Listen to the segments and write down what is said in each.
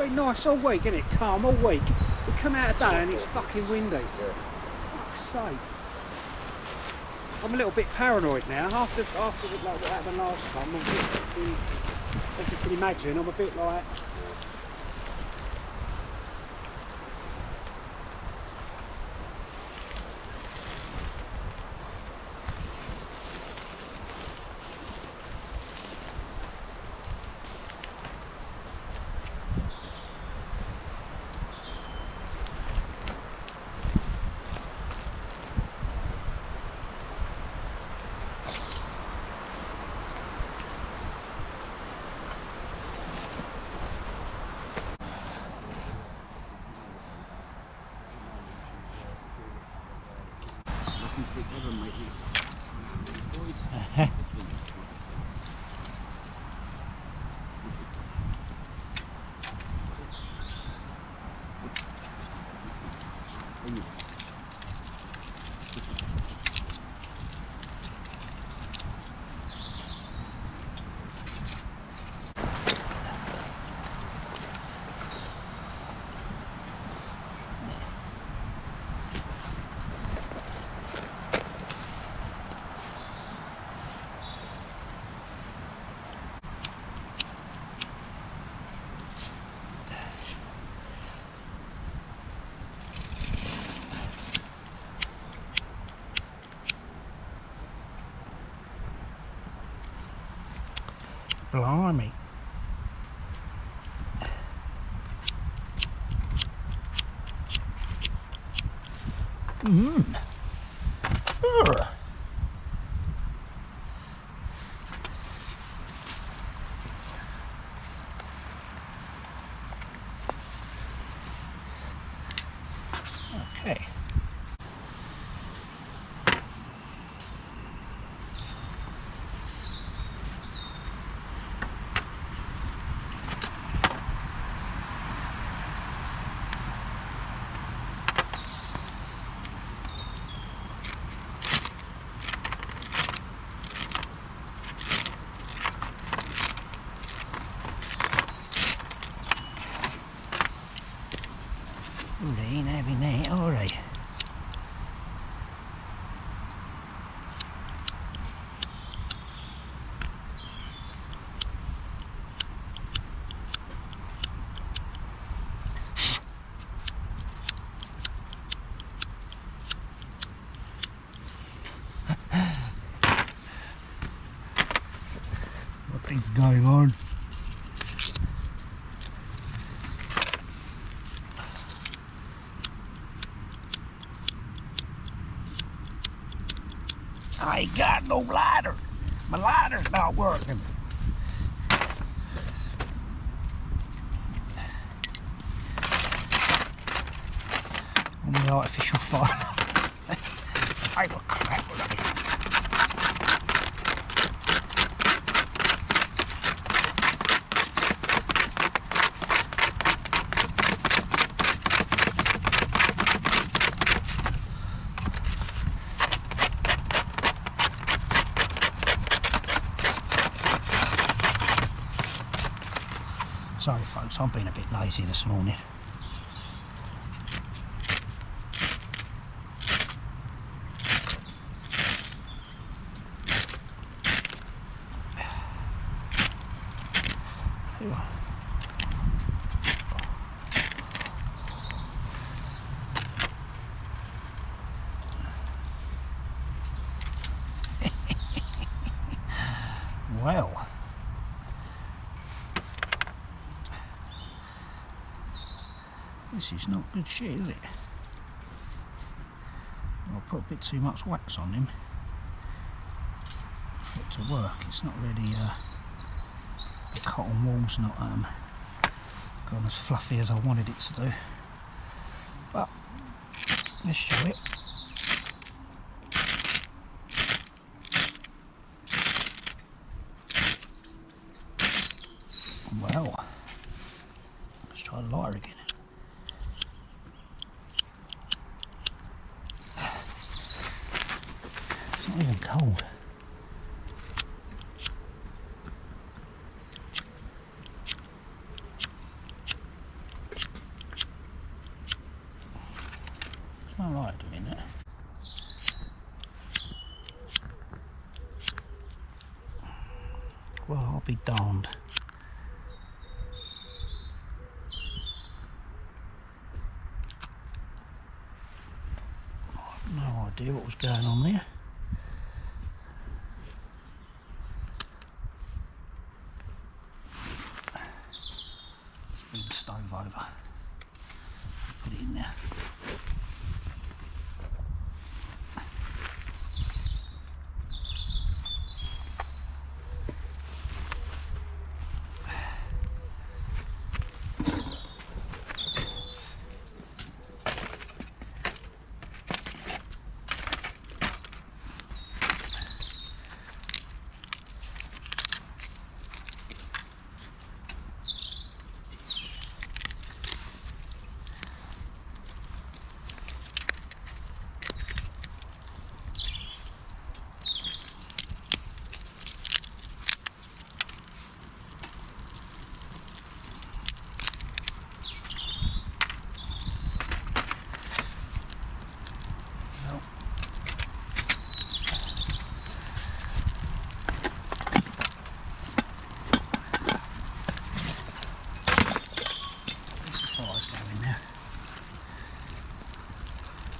been nice all week, isn't it? Calm all week. We come out today and it's fucking windy. Yeah. Fuck's sake. I'm a little bit paranoid now. After like what happened last time, I'm a bit, as you can imagine, I'm a bit like. Blimey. Okay. They ain't having that, are they? What is going on? I ain't got no lighter. My lighter's not working. On the artificial fire. I will crap with it. Sorry folks, I've been a bit lazy this morning. Well, this is not good shit, is it? I'll put a bit too much wax on him for it to work. It's not really, the cotton wool's not gone as fluffy as I wanted it to do. But let's show it. Well, let's try the lighter again. It's not even cold. be darned. I have no idea what was going on there. Bring the stove over. Put it in there.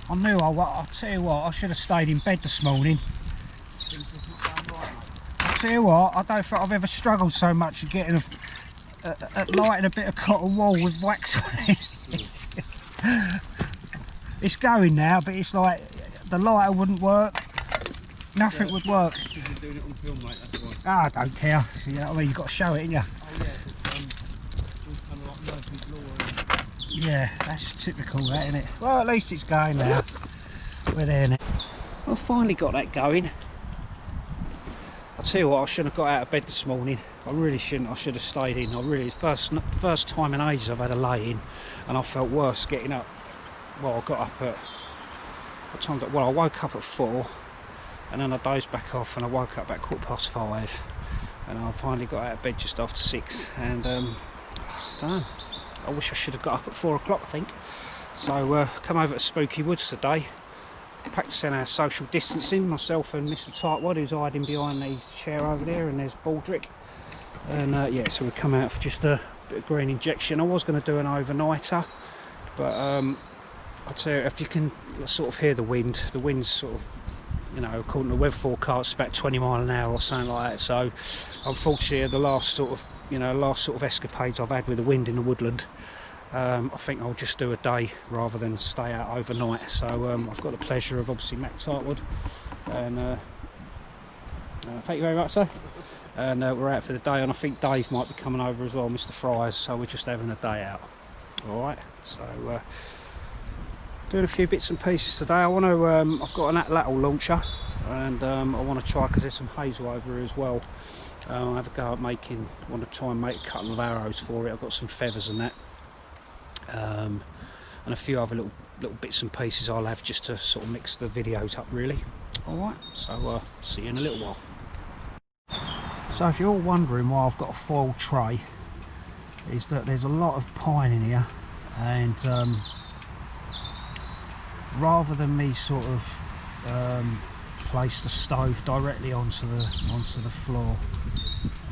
I knew I'll tell you what, I should have stayed in bed this morning. I'll tell you what, I don't think I've ever struggled so much at getting at lighting a bit of cotton wool with wax on it. It's going now, but it's like the lighter wouldn't work. Nothing would work. You're doing it on film, mate, that's why. Ah, I don't care. You know what I mean? You've got to show it, ain't you? Oh yeah, it's kind of like Murphy's Law. Yeah, that's typical, that, isn't it? Well, at least it's going now. We're there now. I finally got that going. I'll tell you what, I shouldn't have got out of bed this morning. I really shouldn't. I should have stayed in. It's first time in ages I've had a lay in, and I felt worse getting up. Well, I got up at what time? Well, I woke up at 4, and then I dozed back off, and I woke up about 5:15, and I finally got out of bed just after 6. And damn. I wish I should have got up at 4 o'clock, I think. So come over to Spooky Woods today, practicing our social distancing, myself and Mr. Tightwad, who's hiding behind the chair over there, and there's Baldrick. And yeah, so we come out for just a bit of green injection. I was going to do an overnighter, but I'll tell you, if you can sort of hear the wind's sort of, you know, according to the weather forecast, about 20 miles an hour or something like that. So unfortunately, the last sort of escapades I've had with the wind in the woodland, I think I'll just do a day rather than stay out overnight. So I've got the pleasure of obviously Mac Tightwad, and thank you very much, sir. And we're out for the day, and I think Dave might be coming over as well, Mr. Fryers. So we're just having a day out. All right. So doing a few bits and pieces today. I want to. I've got an Atlatl launcher, and I want to try, because there's some hazel over here as well. I'll have a go at making. I want to try and make a couple of arrows for it. I've got some feathers and that, and a few other little bits and pieces I'll have just to sort of mix the videos up, really. All right. So see you in a little while. So if you're all wondering why I've got a foil tray, is that there's a lot of pine in here, and rather than me sort of place the stove directly onto the floor,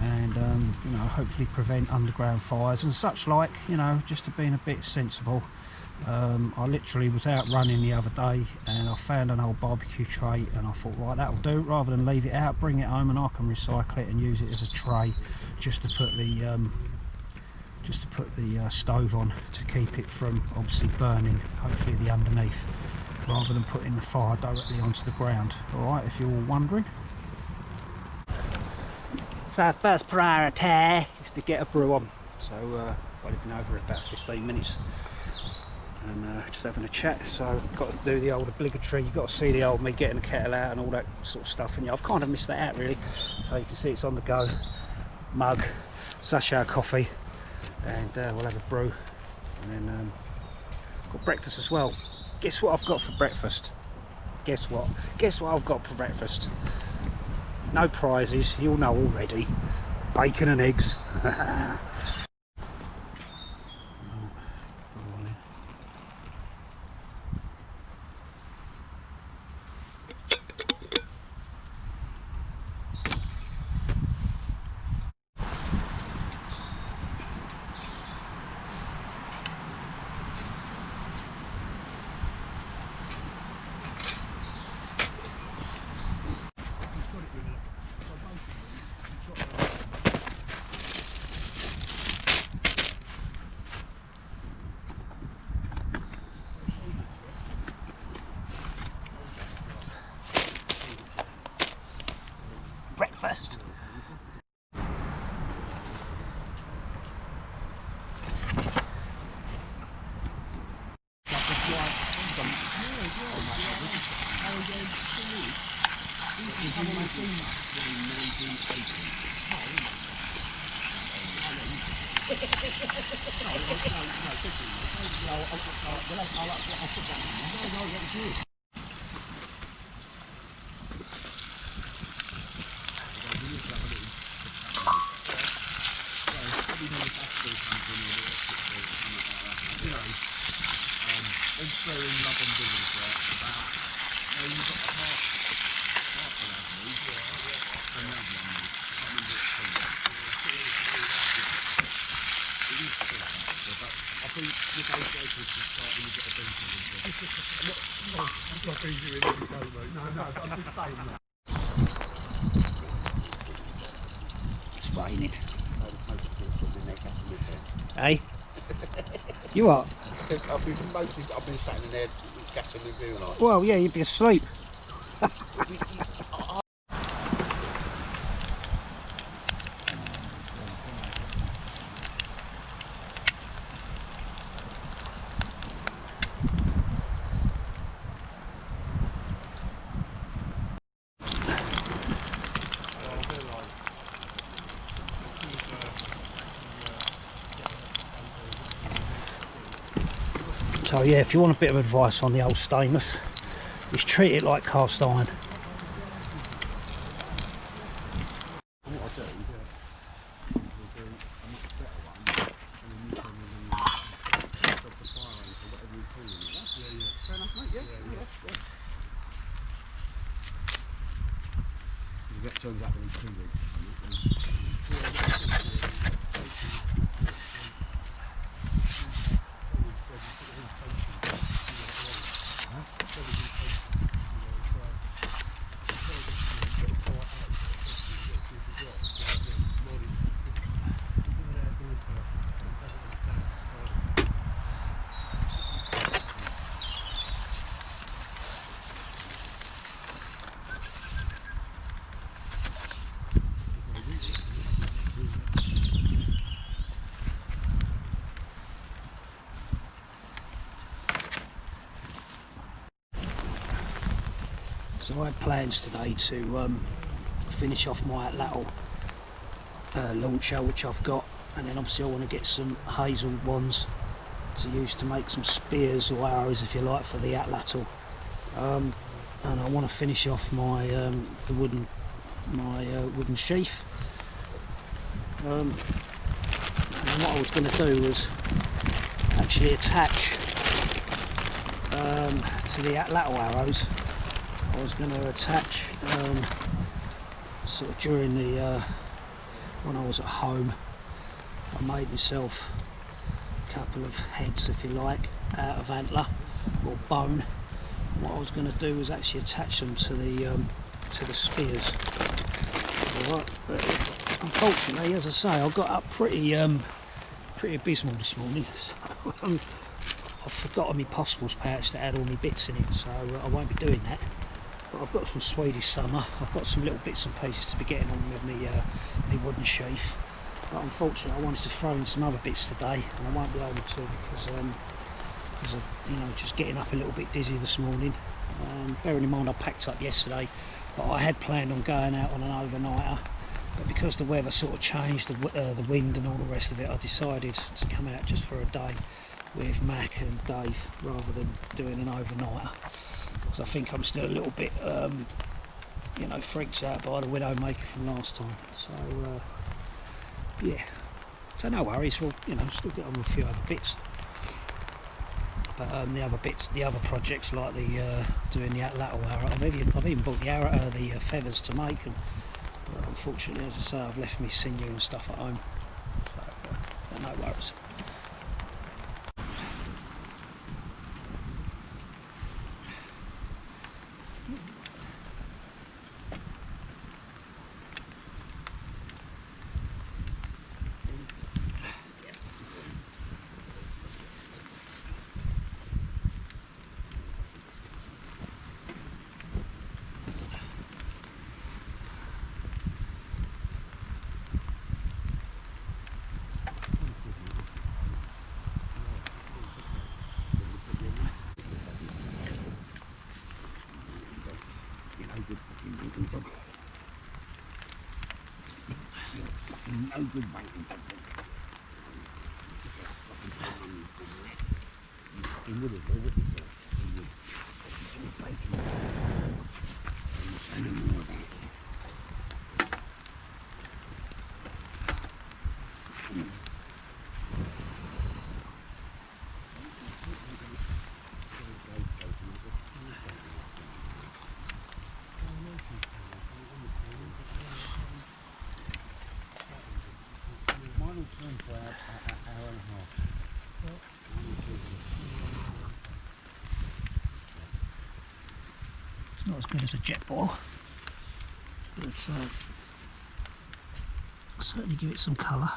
and you know, hopefully prevent underground fires and such like, you know, just to being a bit sensible, I literally was out running the other day, and I found an old barbecue tray, and I thought, right, that'll do. Rather than leave it out, bring it home, and I can recycle it and use it as a tray, just to put the stove on to keep it from obviously burning, hopefully the underneath, rather than putting the fire directly onto the ground. All right, if you're all wondering. So first priority is to get a brew on. So I've been over about 15 minutes. And just having a chat. So got to do the old obligatory, you've got to see the old me getting the kettle out and all that sort of stuff, and yeah, I've kind of missed that out really. So you can see it's on the go. Mug, sachet of coffee, and we'll have a brew, and then got breakfast as well. Guess what I've got for breakfast? Guess what I've got for breakfast? No prizes, you'll know already. Bacon and eggs. It's raining. Hey? You what? I've been sat in there gassing the view like. Well, yeah, you'd be asleep. So yeah, if you want a bit of advice on the old stainless, just treat it like cast iron. Turns out to be 2 weeks. So I had plans today to finish off my Atlatl launcher, which I've got, and then obviously I want to get some hazel ones to use to make some spears or arrows, if you like, for the Atlatl. And I want to finish off my the wooden sheath. And what I was going to do was actually attach to the Atlatl arrows. I was going to attach sort of during the when I was at home. I made myself a couple of heads, if you like, out of antler or bone. What I was going to do was actually attach them to the spears. Alright, but unfortunately, as I say, I got up pretty abysmal this morning. So, I've forgotten my possibles pouch that had all my bits in it, so I won't be doing that. But I've got some Swedish summer. I've got some little bits and pieces to be getting on with my wooden sheath. But unfortunately, I wanted to throw in some other bits today, and I won't be able to because of just getting up a little bit dizzy this morning. Bearing in mind I packed up yesterday, but I had planned on going out on an overnighter. But because the weather sort of changed, the wind and all the rest of it, I decided to come out just for a day with Mac and Dave rather than doing an overnighter. Because I think I'm still a little bit, freaked out by the Widowmaker from last time. So, yeah. So no worries. We'll, still get on with a few other bits. But the other projects like the doing the Atlatl arrow, I've even bought the arrow, the feathers to make, and unfortunately, as I say, I've left me sinew and stuff at home. So, no worries. no good baiting. He would have, wouldn't he? He would. He's baiting. And no more of that. Mine will turn for an hour and a half. It's not as good as a jet boil, but certainly give it some colour.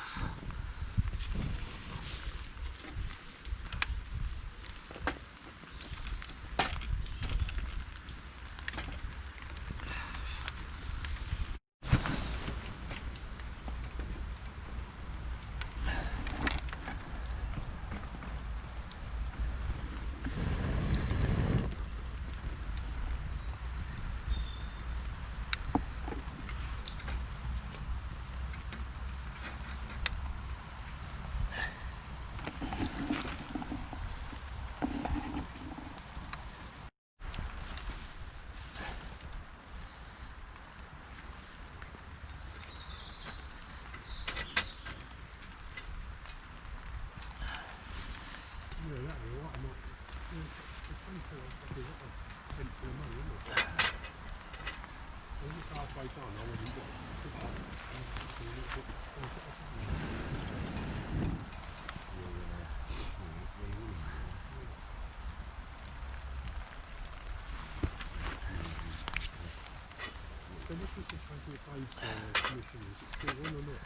So what is the company pays for commission? Is it still on or not?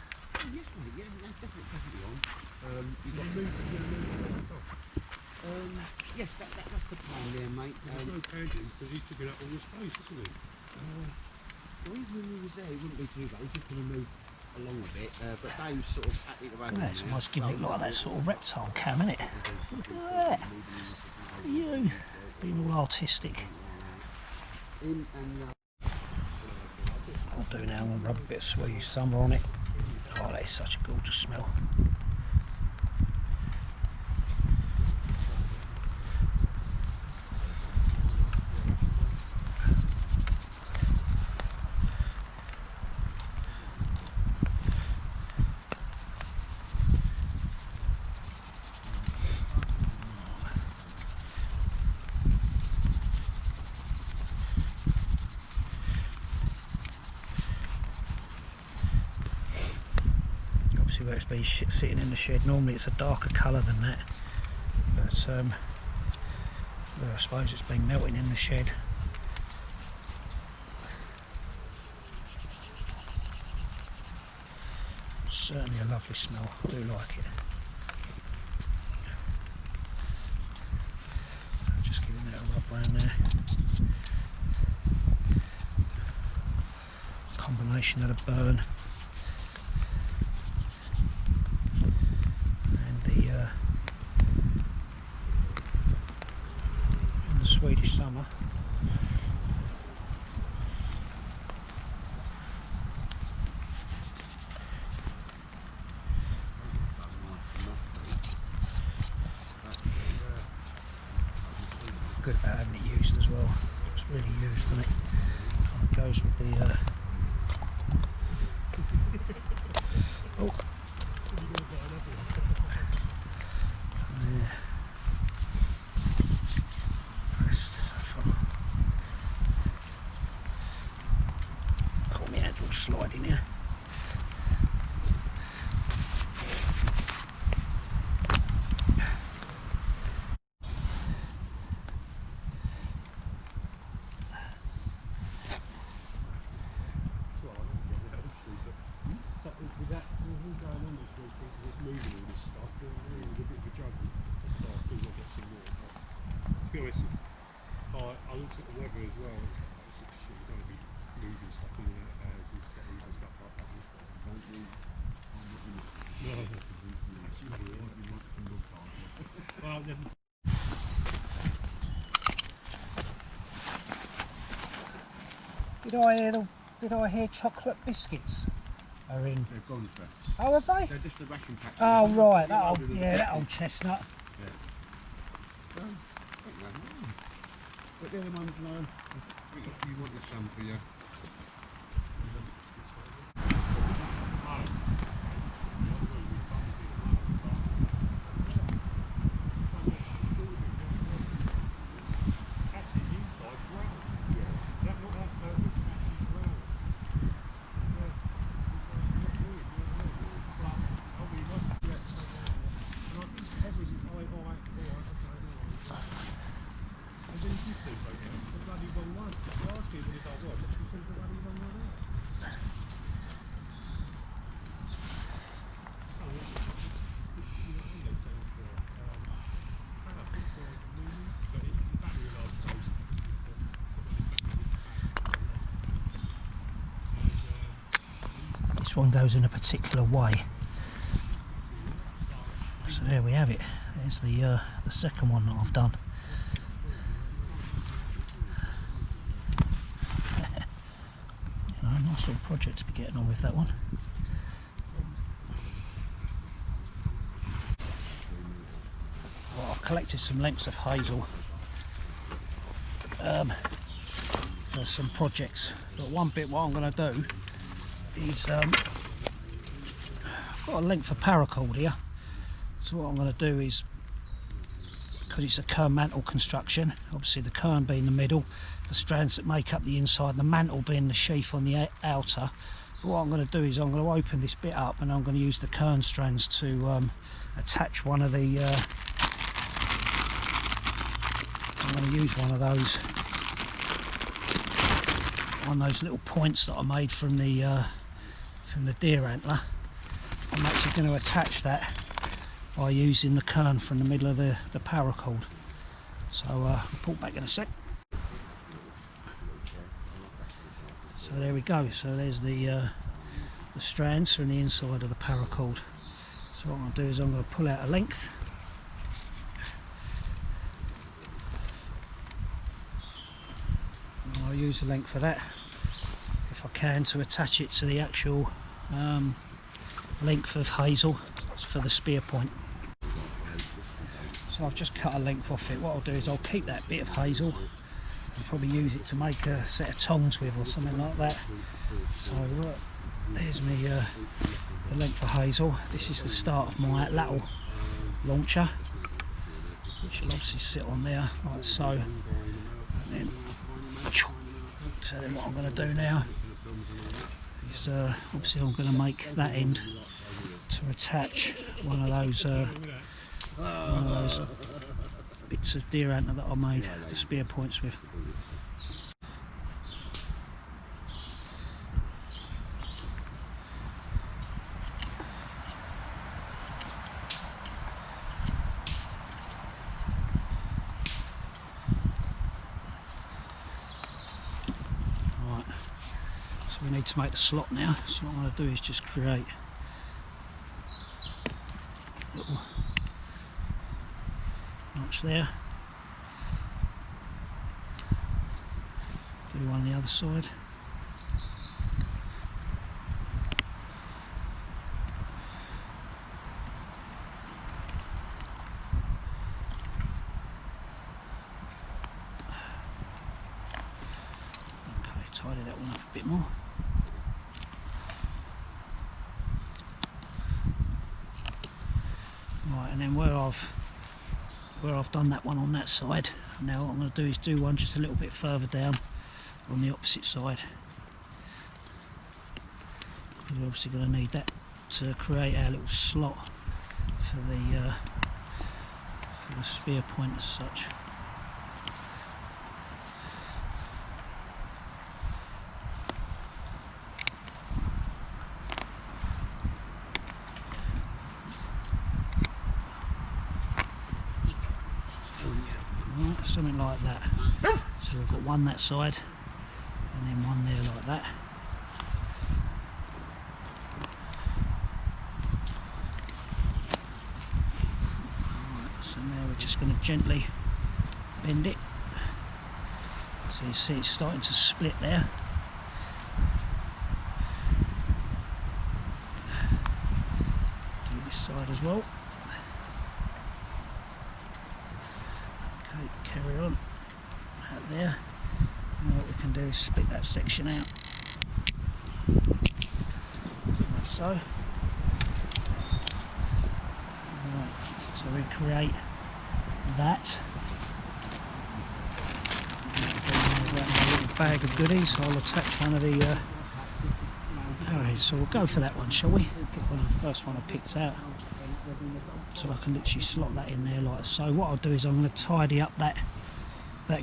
Yes, mate, yeah, that's definitely on. You've got to move stuff. Yes, that's the plan there, mate. There's no padding because he's taking up all the space, isn't he? Well, even when he was there, he wouldn't be too bad. He's just going to move along a bit, but Dave's sort of at it around. It's almost giving it like that sort of reptile cam, isn't it? Look at that. You being all artistic. I'll do now, I'm going to rub a bit of Swedish summer on it. Oh, that is such a gorgeous smell. Where it's been sitting in the shed, normally it's a darker colour than that, but well, I suppose it's been melting in the shed. Certainly a lovely smell, I do like it. Just giving that a rub around there. Combination of the burn Swedish summer. Good about having it used as well. It's really used, and it kind of goes with the oh. Sliding here. With that, with all going on this week, because it's moving all this stuff, it was a bit of a juggle. That's why I think I'll get some more. To be honest, I looked at the weather as well. You're going to be moving stuff in and out of houses, settings and stuff like that. Don't move. No, well, then. Did I hear chocolate biscuits? are in. They've gone for. Oh, have they? They're just the ration pack. Oh, right. That old, yeah, that old chestnut. Yeah. But the other ones, no. If you wanted some for you. This one goes in a particular way. So there we have it. There's the second one that I've done. Nice little project to be getting on with that one. Well, I've collected some lengths of hazel for some projects, but one bit what I'm going to do is I've got a length of paracord here, so what I'm going to do is, because it's a kern mantle construction, obviously the kern being the middle, the strands that make up the inside, the mantle being the sheath on the outer. But what I'm going to do is I'm going to open this bit up and I'm going to use the kern strands to attach one of the I'm going to use one of those little points that I made from the deer antler. I'm actually going to attach that by using the kern from the middle of the paracord. So I'll pull back in a sec. So there we go. So there's the strands from the inside of the paracord. So what I'm going to do is I'm going to pull out a length. And I'll use the length for that, if I can, to attach it to the actual length of hazel for the spear point. So I've just cut a length off it. What I'll do is I'll keep that bit of hazel and probably use it to make a set of tongs with or something like that. So there's me the length of hazel. This is the start of my Atlatl launcher, which will obviously sit on there like so. And then, what I'm going to do now is obviously I'm going to make that end to attach one of those bits of deer antler that I made the spear points with. Right, so we need to make the slot now. So what I'm going to do is just create a little notch there. Do one on the other side. Okay, tidy that one up a bit more. Right, and then where I've done that one on that side, now what I'm going to do is do one just a little bit further down on the opposite side. We're obviously going to need that to create our little slot for the spear point as such. Something like that. So we've got one that side and then one there like that. Right, so now we're just going to gently bend it. So you see it's starting to split there. as well. Okay, carry on out there. And what we can do is split that section out, like so. Right, so we create that. Little bag of goodies. I'll attach one of the arrows, so we'll go for that one, shall we? Pick one of the first one I picked out, so I can literally slot that in there like so. What I'll do is I'm going to tidy up that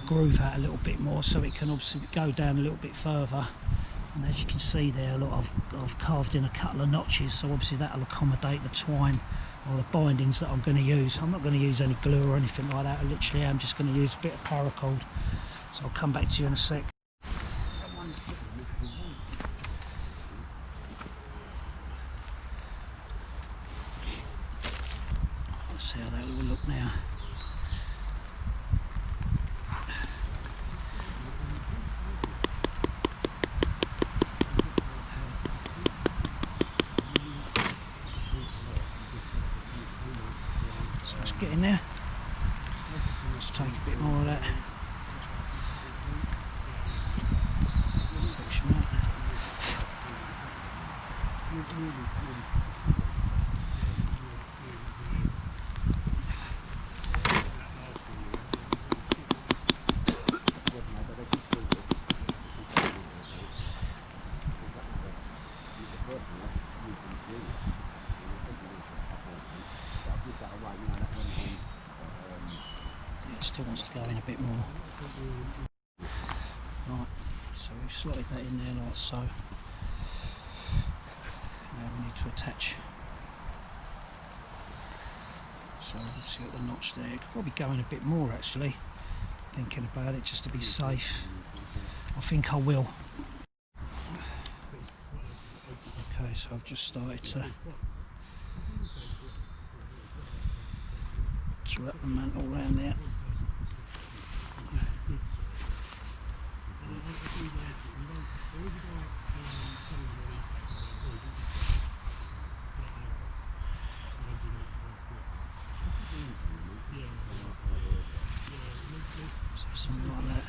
groove out a little bit more, so it can obviously go down a little bit further. And as you can see there, look, I've carved in a couple of notches, so obviously that'll accommodate the twine or the bindings that I'm going to use. I'm not going to use any glue or anything like that. I literally am just going to use a bit of paracord. So I'll come back to you in a sec. Let's see how that will look now. So let's get in there. Let's take a bit more of that section out. It still wants to go in a bit more. Right, so we've slotted that in there like so. Now we need to attach. So obviously got the notch there. It could probably go in a bit more actually. Thinking about it, just to be safe. I think I will. Okay, so I've just started to wrap the mantle around there. So something like that.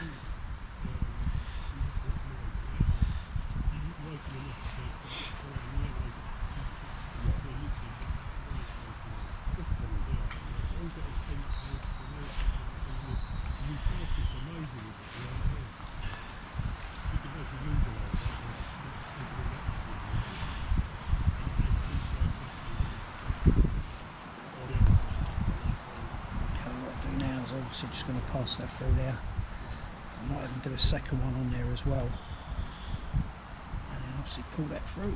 Obviously just going to pass that through there. I might even do a second one on there as well, and then obviously pull that through.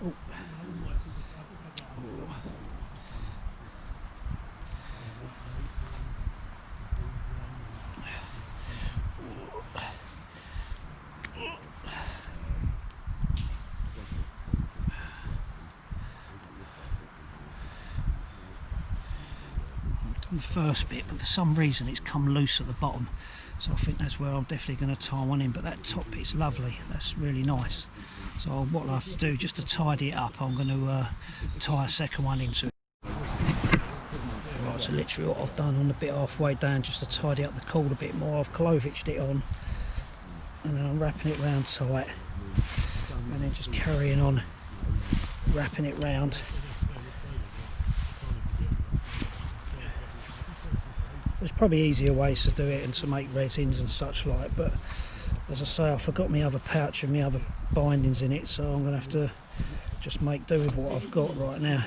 Oh. Oh. The first bit, but for some reason it's come loose at the bottom, so I think that's where I'm definitely going to tie one in. But that top bit's lovely, that's really nice. So what I'll have to do, just to tidy it up, I'm going to tie a second one into it. Right, so literally what I've done on the bit halfway down, just to tidy up the cord a bit more, I've clovitched it on, and then I'm wrapping it round tight, and then just carrying on wrapping it round. There's probably easier ways to do it and to make resins and such like, but as I say, I forgot my other pouch and my other bindings in it, so I'm going to have to just make do with what I've got right now,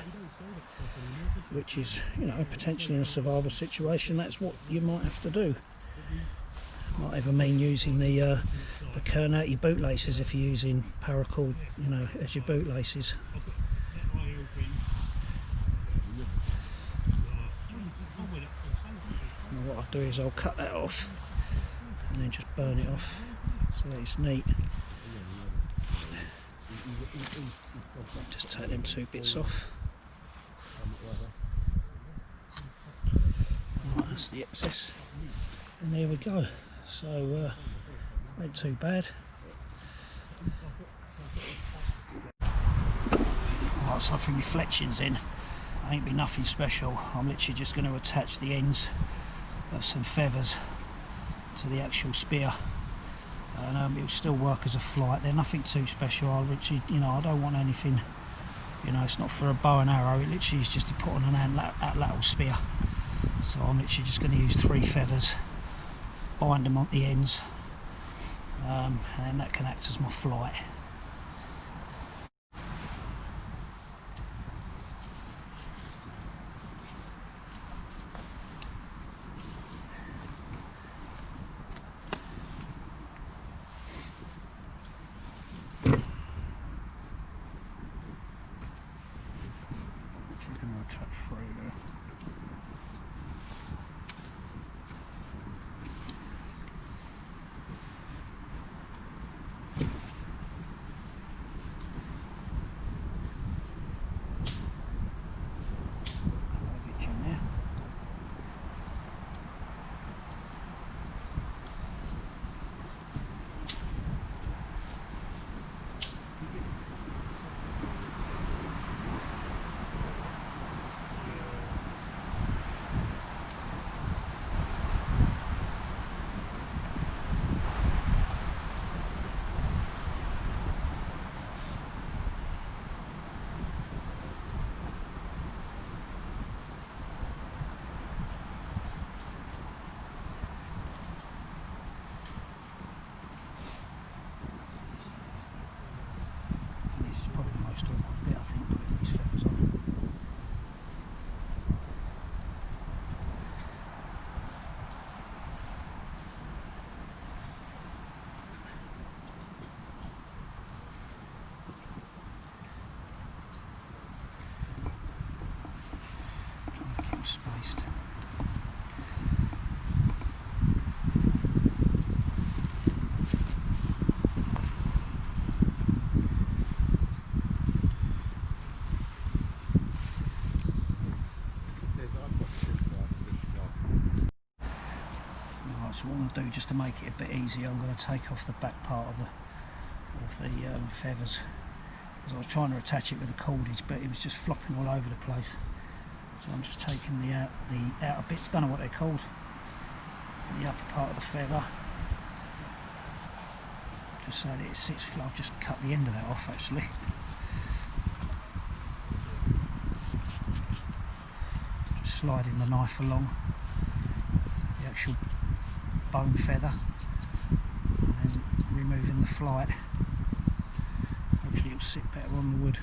which is, you know, potentially in a survival situation, that's what you might have to do. Might even mean using the Kernati bootlaces if you're using paracord, you know, as your bootlaces. What I'll do is I'll cut that off and then just burn it off so that it's neat. Just take them two bits off. Right, that's the excess, and there we go. So ain't too bad. once I threw my fletchings in, ain't be nothing special. I'm literally just going to attach the ends of some feathers to the actual spear, and it'll still work as a flight. They're nothing too special. I literally, you know, I don't want anything, you know, it's not for a bow and arrow, it literally is just to put on an Atlatl spear. So I'm literally just going to use 3 feathers, bind them on the ends, and then that can act as my flight. Spaced. Right, so what I'm going to do, just to make it a bit easier, I'm going to take off the back part of the feathers, because I was trying to attach it with the cordage, but it was just flopping all over the place. So I'm just taking the outer bits, don't know what they're called, the upper part of the feather, just so that it sits flat. I've just cut the end of that off actually. Just sliding the knife along the actual bone feather and then removing the flight. Hopefully it'll sit better on the wood.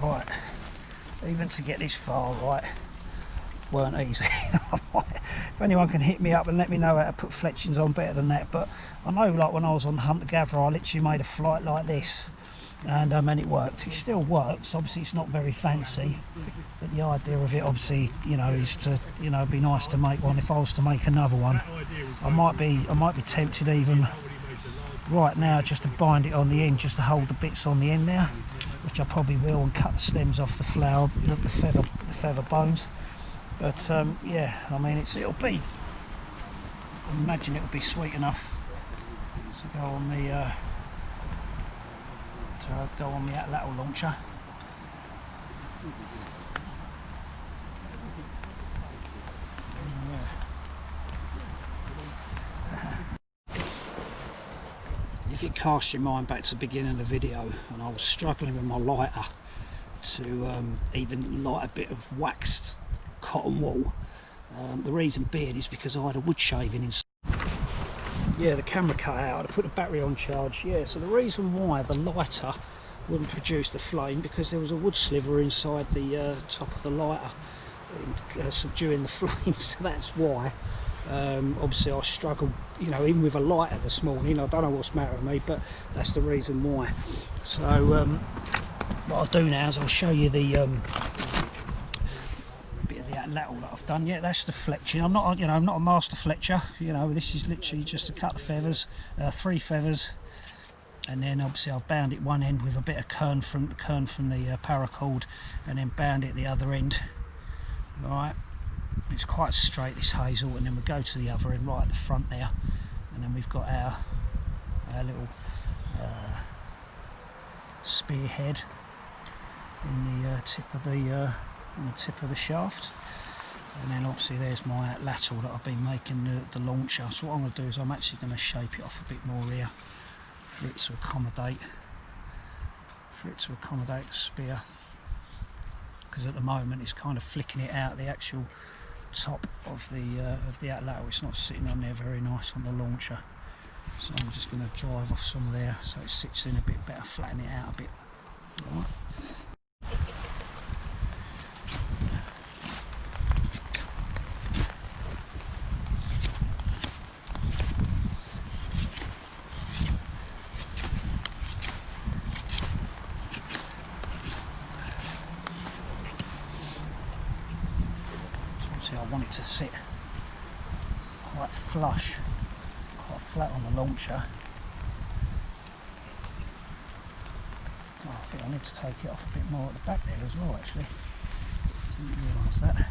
Right, even to get this far right weren't easy. If anyone can hit me up and let me know how to put fletchings on better than that, but I know, like when I was on hunter gatherer, I literally made a flight like this, and it worked. It still works. Obviously it's not very fancy, but the idea of it obviously, you know, is to, you know, be nice to make one. If I was to make another one, I might be tempted even right now just to bind it on the end, just to hold the bits on the end there, which I probably will, and cut the stems off the flower, the feather bones. But yeah, I mean, it'll be, I imagine it'll be sweet enough to go on the Atlatl launcher. If you cast your mind back to the beginning of the video, and I was struggling with my lighter to even light a bit of waxed cotton wool, the reason being is because I had a wood shaving inside. Yeah, the camera cut out. I put the battery on charge. Yeah, so the reason why the lighter wouldn't produce the flame, because there was a wood sliver inside the top of the lighter subduing the flames. So that's why. Obviously I struggled, you know, even with a lighter this morning. I don't know what's the matter with me, but that's the reason why. So what I'll do now is I'll show you the bit of the Atlatl that I've done. Yeah, that's the fletching. I'm not, you know, I'm not a master fletcher. You know, this is literally just to cut the feathers, 3 feathers, and then obviously I've bound it one end with a bit of kern from the paracord, and then bound it the other end. All right. It's quite straight, this hazel, and then we go to the other end right at the front there, and then we've got our little spearhead in the tip of the shaft. And then obviously there's my Atlatl that I've been making the launcher. So what I'm going to do is I'm actually going to shape it off a bit more here for it to accommodate the spear, because at the moment it's kind of flicking it out the actual top of the Atlatl. It's not sitting on there very nice on the launcher, so I'm just going to drive off some there so it sits in a bit better, flatten it out a bit. All right. I want it to sit quite flush, quite flat on the launcher. Oh, I think I need to take it off a bit more at the back there as well, actually. Didn't realise that.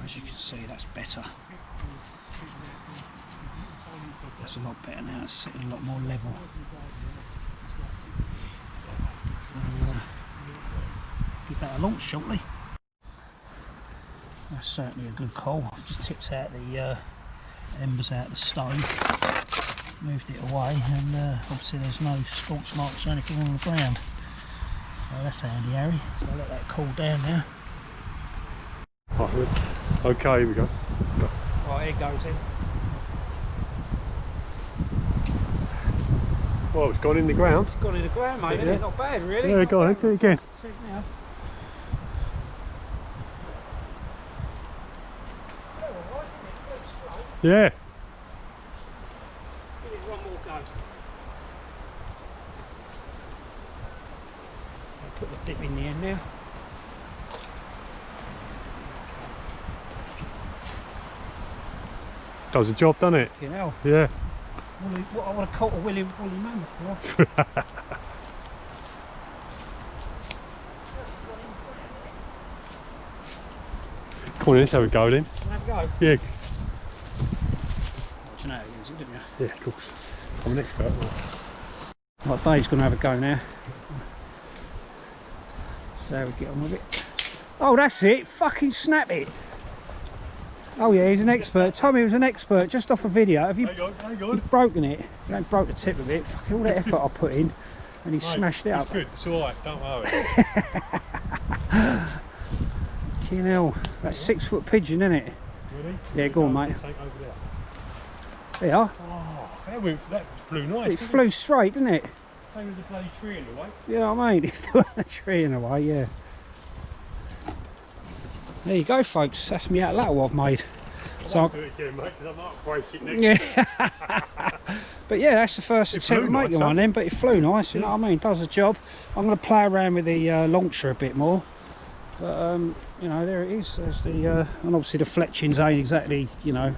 As you can see, that's better. That's a lot better now, it's sitting a lot more level. So give that a launch shortly. That's certainly a good coal. I've just tipped out the embers out of the stove, moved it away, and obviously there's no scorch marks or anything on the ground. So that's handy, Harry. So I'll let that cool down now. Okay, here we go. Right, here goes in. Well, it's gone in the ground. It's gone in the ground, mate, isn't it? Not bad, really. Yeah, go on, do it again. See it now. Yeah. Give it one more go. I'll put the dip in the end now. Does the job, doesn't it? You know. Yeah. What I want to call a woolly mammoth. Come on, let's have a go then. Have a go? Yeah. Do you know how to use it, didn't you? Yeah, of course. I'm an expert. Right, Dave's going to have a go now. So how we get on with it. Oh, that's it. Fucking snap it. Oh yeah, he's an expert. Tommy was an expert just off a video. Have you? You've broken it. You ain't broke the tip of it. Fucking all that effort I put in, and he smashed it up. It's good. It's all right. Don't worry. Fucking hell, that's 6 foot pigeon, isn't it? Really? Yeah, go on, mate. Over there. There you are. Oh, that flew nice. It flew straight, didn't it? Same as a bloody tree in the way. Yeah, I mean, if there wasn't a tree in the way, yeah. There you go, folks. That's me Atlatl I've made. So do it again, mate, because I might break it next yeah. But yeah, that's the first attempt to make one then, but it flew nice, you know what I mean? Does the job. I'm going to play around with the launcher a bit more. But, you know, there it is. There's the, and obviously the fletchings ain't exactly, you know,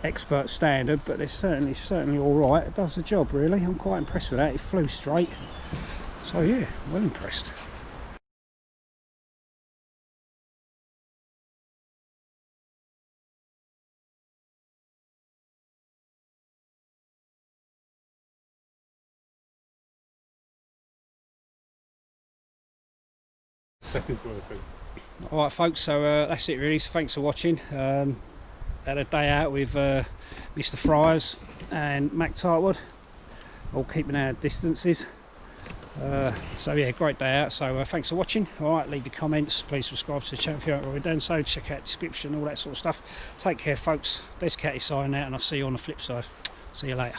expert standard, but they're certainly all right. It does the job, really. I'm quite impressed with that. It flew straight. So yeah, well impressed. Second sort of thing. Alright folks, so that's it really, so thanks for watching. Had a day out with Mr. Fryers and Mac Tightwood, all keeping our distances. So yeah, great day out. So thanks for watching. All right, leave your comments, please subscribe to the channel if you haven't already done so, check out the description, all that sort of stuff. Take care folks, there's Catty signing out, and I'll see you on the flip side. See you later.